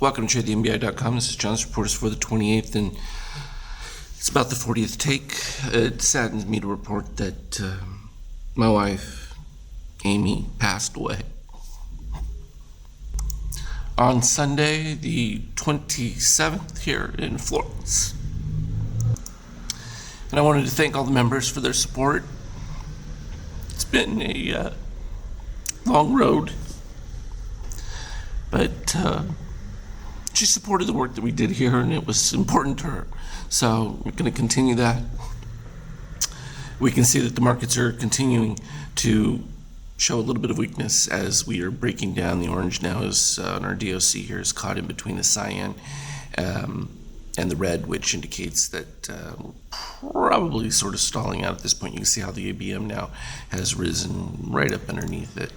Welcome to TradeTheMBI.com. This is John's Reporters for the 28th, and it's about the 40th take. It saddens me to report that my wife, Amy, passed away on Sunday, the 27th, here in Florence. And I wanted to thank all the members for their support. It's been a long road, but she supported the work that we did here, and it was important to her. So we're going to continue that. We can see that the markets are continuing to show a little bit of weakness as we are breaking down. The orange now is on our DOC here is caught in between the cyan and the red, which indicates that we're probably sort of stalling out at this point. You can see how the ABM now has risen right up underneath it,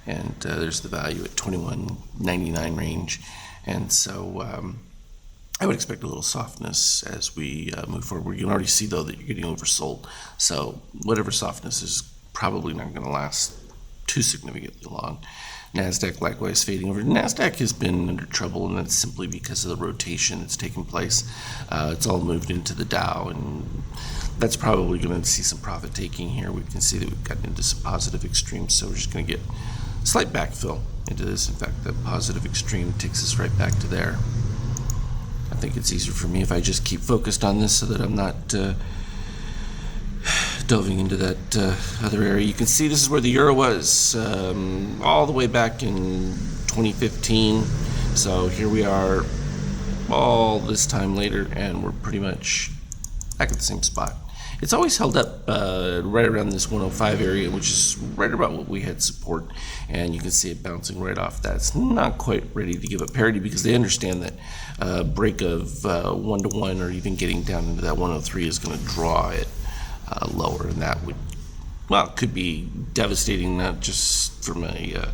and there's the value at 21.99 range. And so I would expect a little softness as we move forward. You can already see, though, that you're getting oversold. So whatever softness is probably not going to last too significantly long. NASDAQ likewise fading over. NASDAQ has been under trouble, and that's simply because of the rotation that's taking place. It's all moved into the Dow, and that's probably going to see some profit taking here. We can see that we've gotten into some positive extremes, so we're just going to get slight backfill into this. In fact, the positive extreme takes us right back to there. I think it's easier for me if I just keep focused on this so that I'm not delving into that other area. You can see this is where the euro was all the way back in 2015. So here we are all this time later, and we're pretty much back at the same spot. It's always held up right around this 105 area, which is right about what we had support, and you can see it bouncing right off that. It's not quite ready to give up parity because they understand that break of 1-to-1 or even getting down into that 103 is going to draw it lower, and that would, well, it could be devastating, not just from a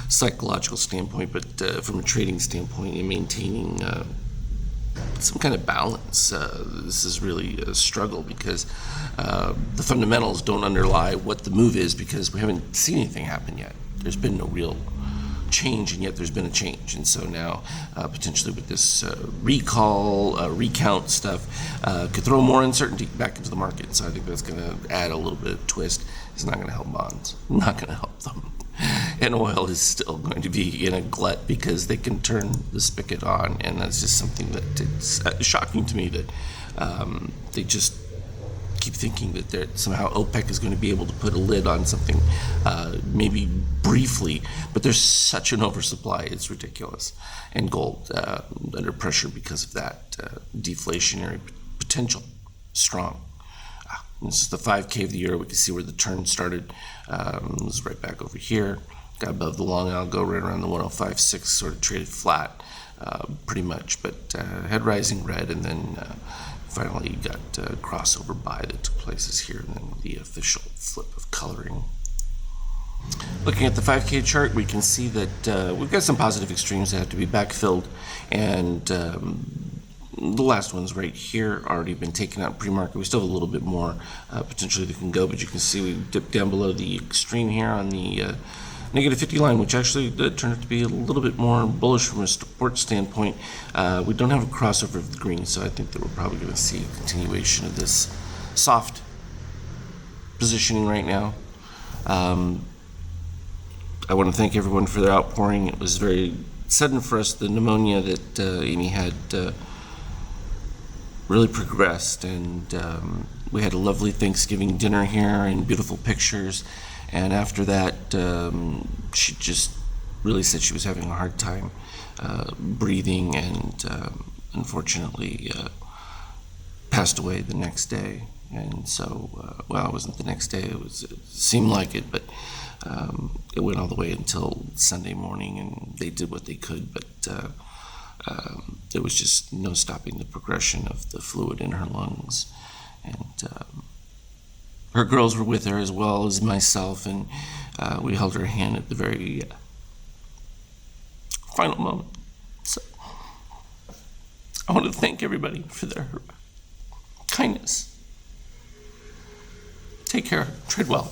psychological standpoint, but from a trading standpoint and maintaining some kind of balance. This is really a struggle because the fundamentals don't underlie what the move is, because we haven't seen anything happen yet. There's been no real change, and yet there's been a change. And so now potentially with this recount stuff could throw more uncertainty back into the market. So I think that's going to add a little bit of twist. It's not going to help bonds, not going to help them. And oil is still going to be in a glut because they can turn the spigot on, and that's just something that it's shocking to me that they just keep thinking that somehow OPEC is going to be able to put a lid on something, maybe briefly, but there's such an oversupply, it's ridiculous. And gold under pressure because of that deflationary potential, strong. This is the 5K of the year. We can see where the turn started. It was right back over here. Got above the long algo, right around the 105.6, sort of traded flat, pretty much. But had rising red, and then finally got a crossover buy that took place here, and then the official flip of coloring. Looking at the 5K chart, we can see that we've got some positive extremes that have to be backfilled, and the last one's right here, already been taken out pre-market. We still have a little bit more potentially that can go, but you can see we dipped down below the extreme here on the negative 50 line, which actually turned out to be a little bit more bullish from a support standpoint. We don't have a crossover of the green, so I think that we're probably going to see a continuation of this soft positioning right now. I want to thank everyone for their outpouring. It was very sudden for us. The pneumonia that Amy had really progressed, and we had a lovely Thanksgiving dinner here and beautiful pictures. And after that, she just really said she was having a hard time breathing, and unfortunately passed away the next day. And so, well, it wasn't the next day. It seemed like it, but it went all the way until Sunday morning, and they did what they could, but there was just no stopping the progression of the fluid in her lungs. And her girls were with her as well as myself, and we held her hand at the very final moment. So I want to thank everybody for their kindness. Take care. Trade well.